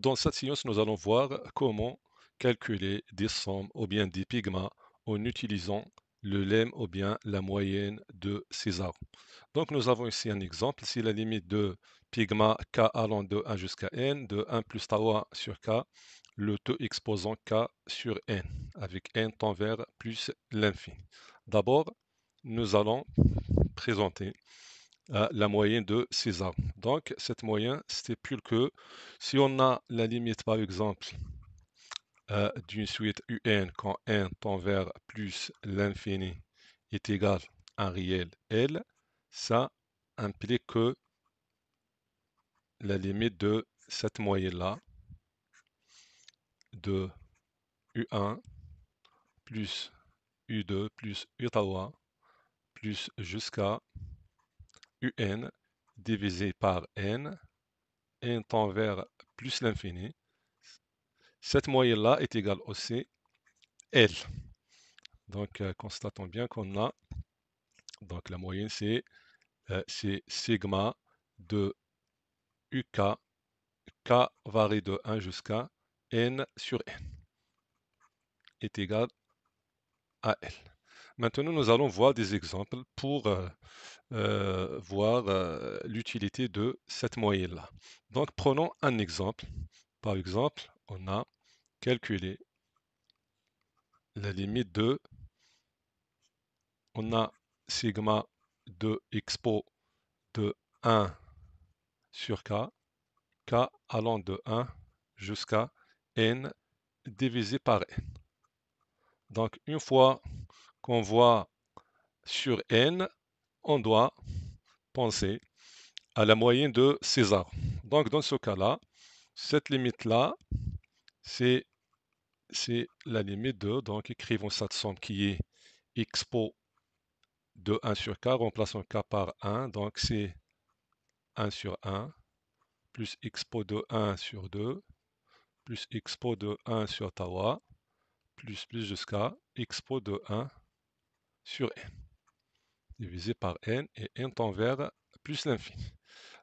Dans cette séance, nous allons voir comment calculer des sommes ou bien des pigments en utilisant le lemme ou bien la moyenne de César. Donc nous avons ici un exemple, si la limite de pigma k allant de 1 jusqu'à n, de 1 plus tawa sur k, le taux exposant k sur n, avec n tend vers plus l'infini. D'abord, nous allons présenter la moyenne de César. Donc, cette moyenne stipule que si on a la limite, par exemple, d'une suite UN quand n tend vers plus l'infini est égal à un réel L, ça implique que la limite de cette moyenne-là, de U1 plus U2 plus Utawa plus jusqu'à UN divisé par n tend vers plus l'infini. Cette moyenne-là est égale aussi L. Donc, constatons bien qu'on a, donc la moyenne, c'est sigma de UK, k varie de 1 jusqu'à n sur n, est égal à L. Maintenant, nous allons voir des exemples pour voir l'utilité de cette moyenne-là. Donc, prenons un exemple. Par exemple, on a calculé la limite de, on a sigma de expo de 1 sur k, k allant de 1 jusqu'à n divisé par n. Donc, une fois qu'on voit sur n, on doit penser à la moyenne de César. Donc, dans ce cas-là, cette limite-là, c'est la limite de, donc écrivons cette somme qui est expo de 1 sur k, remplaçons k par 1, donc c'est 1 sur 1, plus expo de 1 sur 2, plus expo de 1 sur tawa, plus jusqu'à expo de 1 sur n, divisé par n, et n tend vers plus l'infini.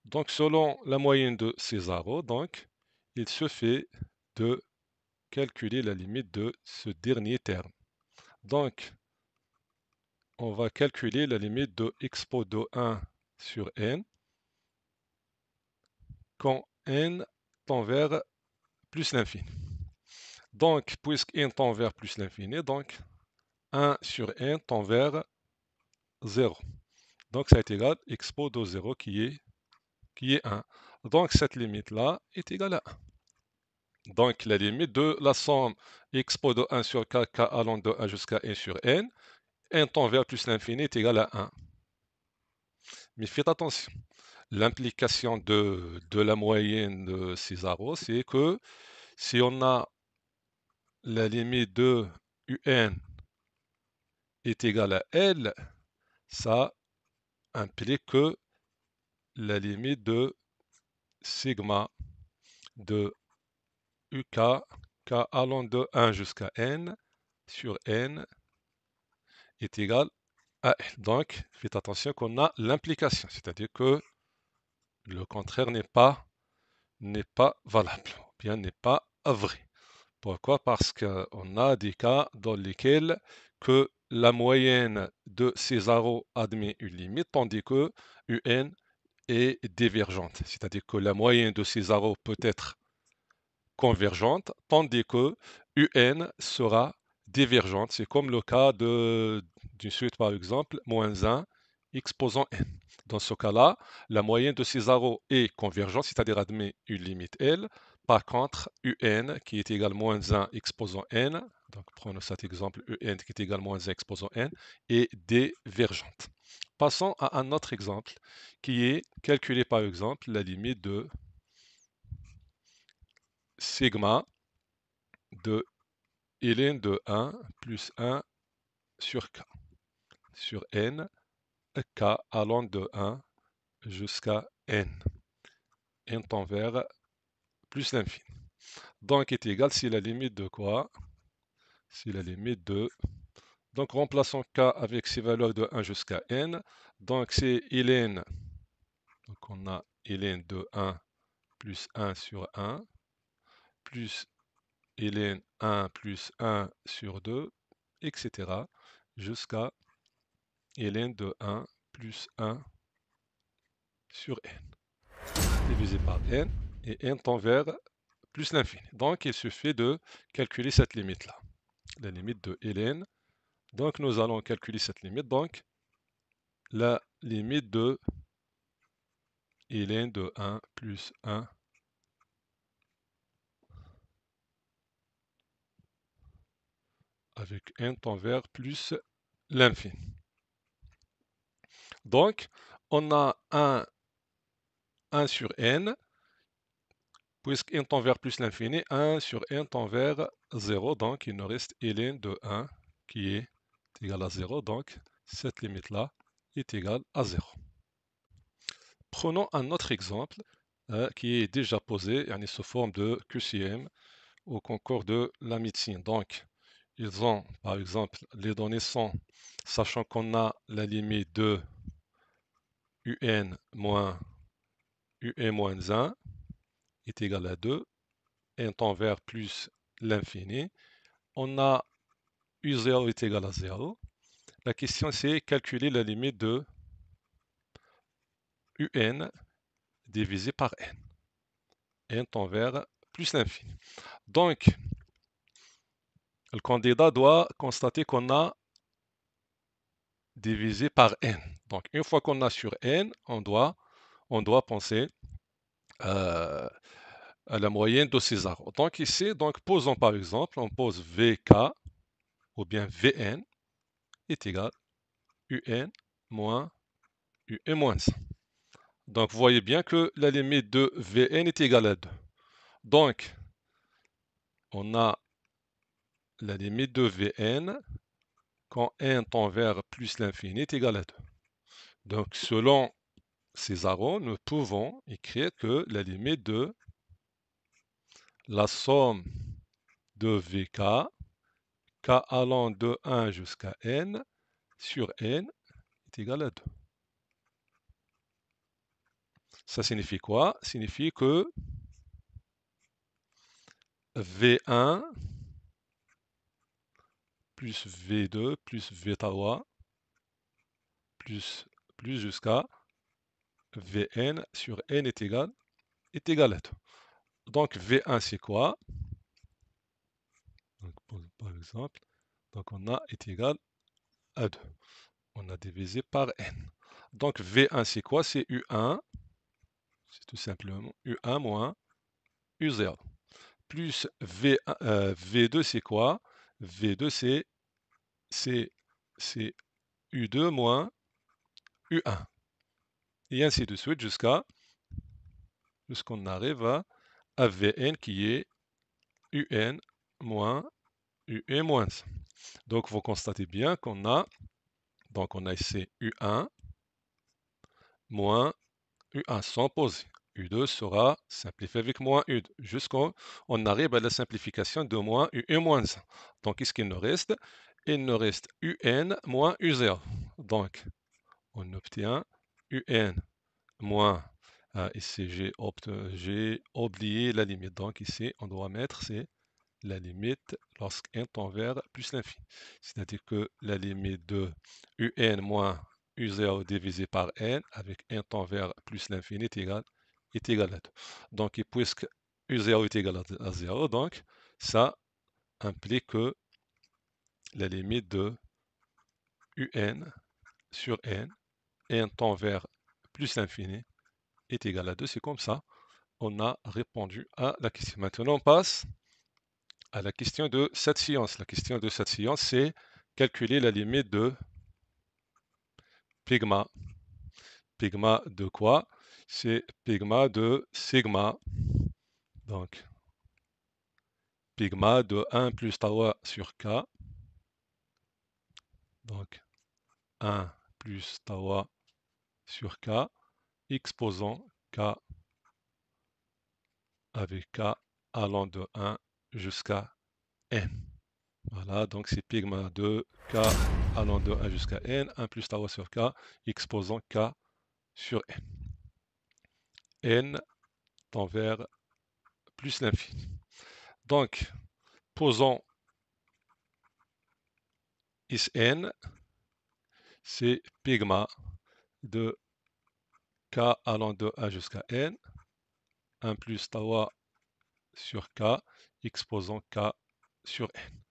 Donc, selon la moyenne de Césaro, donc, il se fait de calculer la limite de ce dernier terme. Donc, on va calculer la limite de expo de 1 sur n quand n tend vers plus l'infini. Donc, puisque n tend vers plus l'infini, donc 1 sur n tend vers 0. Donc, ça est égal à expo de 0 qui est 1. Donc, cette limite-là est égale à 1. Donc, la limite de la somme expo de 1 sur k, k allant de 1 jusqu'à n sur n tend vers plus l'infini est égale à 1. Mais faites attention, l'implication de la moyenne de Césaro, c'est que si on a la limite de un est égale à L, ça implique que la limite de sigma de UK, k allant de 1 jusqu'à n sur n est égale à L. Donc, faites attention qu'on a l'implication, c'est-à-dire que le contraire n'est pas valable, ou bien n'est pas vrai. Pourquoi? Parce qu'on a des cas dans lesquels que la moyenne de Césaro admet une limite, tandis que UN est divergente. C'est-à-dire que la moyenne de Césaro peut être convergente, tandis que UN sera divergente. C'est comme le cas d'une suite, par exemple, moins 1 exposant n. Dans ce cas-là, la moyenne de Césaro est convergente, c'est-à-dire admet une limite L. Par contre, UN, qui est égal à moins 1 exposant n, donc prenons cet exemple, UN qui est égal à moins 1 exposant n, est divergente. Passons à un autre exemple, qui est calculer par exemple la limite de sigma de ln de 1 plus 1 sur k sur n, k allant de 1 jusqu'à n tend vers plus l'infini. Donc est égal, si la limite de quoi? Si la limite de... Donc remplaçons k avec ses valeurs de 1 jusqu'à n. Donc c'est ln, donc on a ln de 1 plus 1 sur 1 plus ln 1 plus 1 sur 2, etc. jusqu'à ln de 1 plus 1 sur n, divisé par n, et n tend vers plus l'infini. Donc il suffit de calculer cette limite-là, la limite de ln. Donc nous allons calculer cette limite, donc la limite de ln de 1 plus 1 avec n tend vers plus l'infini. Donc on a 1 sur n, puisque n tend vers plus l'infini, 1 sur n tend vers 0, donc il nous reste ln de 1 qui est égal à 0, donc cette limite-là est égale à 0. Prenons un autre exemple qui est déjà posé, sous forme de QCM au concours de la médecine. Donc, ils ont, par exemple, les données sont, sachant qu'on a la limite de un moins un moins 1 est égal à 2, n tend vers plus l'infini. On a u0 est égal à 0. La question, c'est calculer la limite de un divisé par n. N tend vers plus l'infini. Donc, le candidat doit constater qu'on a divisé par n. Donc, une fois qu'on a sur n, on doit penser à la moyenne de ces arbres. Donc ici, posons par exemple, on pose vk ou bien vn est égal un moins un moins 1. Donc vous voyez bien que la limite de vn est égale à 2. Donc on a la limite de vn quand n tend vers plus l'infini est égal à 2. Donc selon ces arrows, nous pouvons écrire que la limite de la somme de vk, k allant de 1 jusqu'à n, sur n est égal à 2. Ça signifie quoi? Ça signifie que V1 plus V2 plus Vtawa plus jusqu'à Vn sur n est égal à 2. Donc V1 c'est quoi? Donc, par exemple, donc on a est égal à 2. On a divisé par n. Donc V1 c'est quoi? C'est U1, c'est tout simplement U1 moins U0. Plus V2 c'est quoi? V2 c'est U2 moins U1. Et ainsi de suite jusqu'on arrive à Vn qui est Un moins Un moins 1. Donc vous constatez bien qu'on a, ici U1 moins U1 sans poser. U2 sera simplifié avec moins U2 jusqu'on arrive à la simplification de moins Un moins 1. Donc qu'est-ce qu'il nous reste? Il nous reste Un moins U0. Donc on obtient Un moins, ici j'ai oublié la limite, donc ici on doit mettre c'est la limite lorsqu'n tend vers plus l'infini. C'est-à-dire que la limite de un moins u0 divisé par n avec n tend vers plus l'infini est égal à 2. Donc puisque u0 est égal à 0, donc ça implique que la limite de un sur n tend vers plus l'infini est égal à 2. C'est comme ça on a répondu à la question. Maintenant, on passe à la question de cette science. La question de cette science, c'est calculer la limite de pigma. Pigma de quoi? C'est pigma de sigma. Donc, pigma de 1 plus tawa sur k. Donc, 1 plus tawa sur k, exposant k avec k allant de 1 jusqu'à n. Voilà, donc c'est pigma de k allant de 1 jusqu'à n, 1 plus tawa sur k, exposant k sur n. N tend vers plus l'infini. Donc, posons Sn, c'est pigma de k allant de 1 jusqu'à n, 1 plus tawa sur k, exposant k sur n.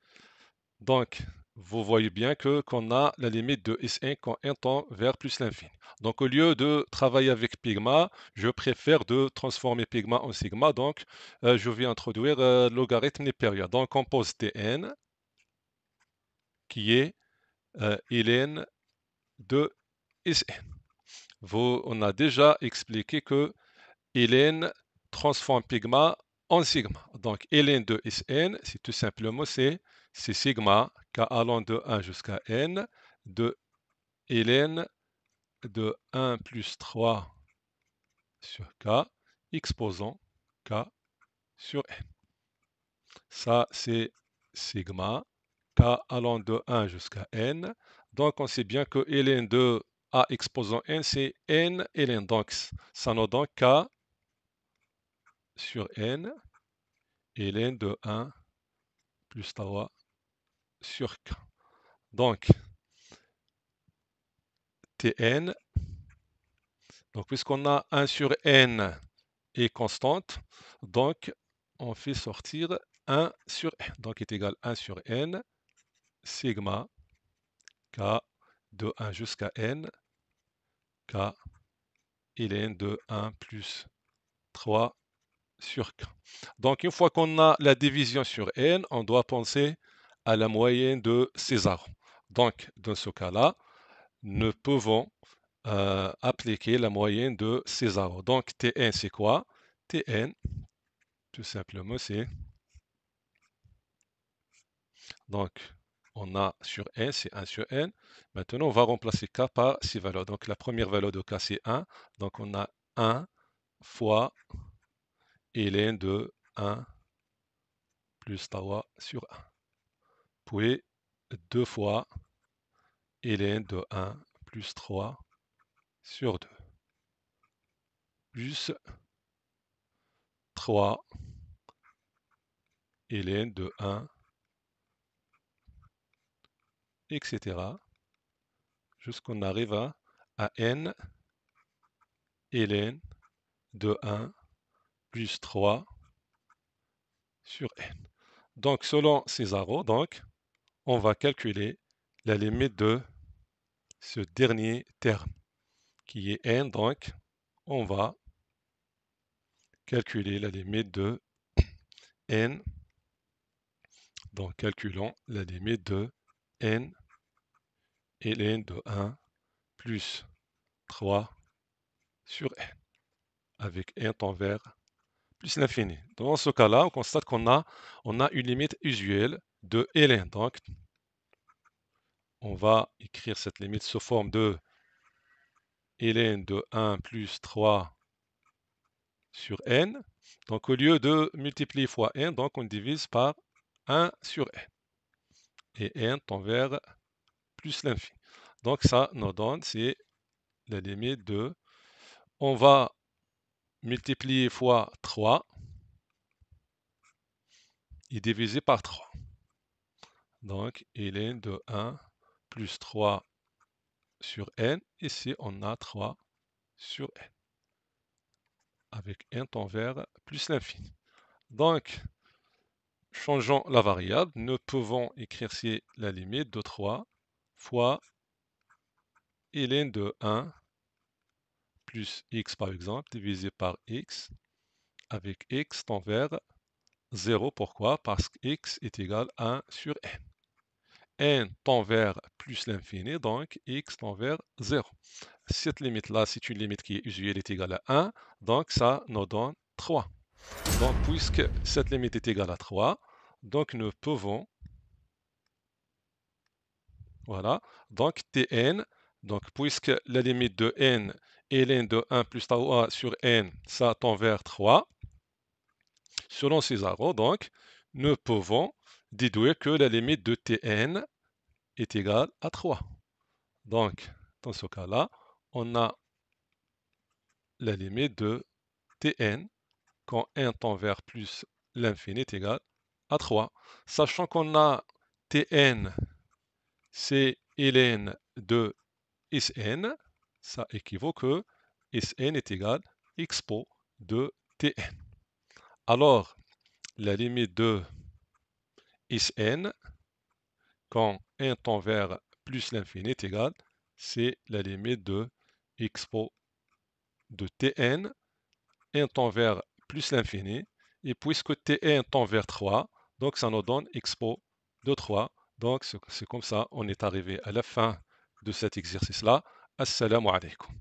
Donc, vous voyez bien qu'on a la limite de S1 quand n tend vers plus l'infini. Donc, au lieu de travailler avec pigma, je préfère de transformer pigma en sigma. Donc, je vais introduire logarithme des périodes. Donc, on pose Tn, qui est ln de Sn. On a déjà expliqué que ln transforme pigma en sigma. Donc, ln de Sn, c'est tout simplement c'est sigma k allant de 1 jusqu'à n de ln de 1 plus 3 sur k exposant k sur n. Ça, c'est sigma k allant de 1 jusqu'à n. Donc, on sait bien que ln de a exposant n, c'est n ln. Donc, ça nous donne k sur n ln de 1 plus tawa sur k. Donc, Tn, donc puisqu'on a 1 sur n est constante, donc on fait sortir 1 sur n. Donc est égal à 1 sur n, sigma k de 1 jusqu'à n, k ln de 1 plus 3 sur k. Donc une fois qu'on a la division sur n, on doit penser à la moyenne de ces arômes. Donc dans ce cas-là, nous pouvons appliquer la moyenne de ces arômes. Donc Tn c'est quoi? Tn, tout simplement, c'est donc on a sur n, c'est 1 sur n. Maintenant, on va remplacer k par ces valeurs. Donc la première valeur de k, c'est 1. Donc on a 1 fois ln de 1 plus tawa sur 1. Puis 2 fois ln de 1 plus 3 sur 2. Plus 3 ln de 1, etc. Jusqu'on arrive à n ln de 1 plus 3 sur n. Donc, selon ces arrows, donc, on va calculer la limite de ce dernier terme, qui est n. Donc, on va calculer la limite de n. Donc, calculons la limite de n ln de 1 plus 3 sur n, avec n tend vers plus l'infini. Dans ce cas-là, on constate qu'on a une limite usuelle de ln. Donc, on va écrire cette limite sous forme de ln de 1 plus 3 sur n. Donc, au lieu de multiplier fois n, donc on divise par 1 sur n. Et n tend vers plus l'infini. Donc, ça nous donne, c'est la limite de... On va multiplier fois 3 et diviser par 3. Donc, ln de 1 plus 3 sur n. Ici, on a 3 sur n. Avec n tend vers plus l'infini. Donc, changeons la variable. Nous pouvons écrire ici la limite de 3 fois ln de 1 plus x par exemple, divisé par x, avec x tend vers 0. Pourquoi? Parce que x est égal à 1 sur n. N tend vers plus l'infini, donc x tend vers 0. Cette limite-là, c'est une limite qui est usuelle, est égale à 1, donc ça nous donne 3. Donc, puisque cette limite est égale à 3, donc nous pouvons, voilà, donc Tn, donc puisque la limite de n est ln de 1 plus tau a sur n, ça tend vers 3, selon ces arrows, donc, nous pouvons déduire que la limite de Tn est égale à 3. Donc, dans ce cas-là, on a la limite de Tn quand n tend vers plus l'infini est égal à 3. Sachant qu'on a Tn, c'est ln de Sn, ça équivaut que Sn est égal expo de Tn. Alors, la limite de Sn, quand n tend vers plus l'infini est égal, c'est la limite de expo de Tn, n tend vers plus l'infini, et puisque Tn tend vers 3, donc ça nous donne expo de 3. Donc c'est comme ça, on est arrivé à la fin de cet exercice-là. Assalamu alaikum.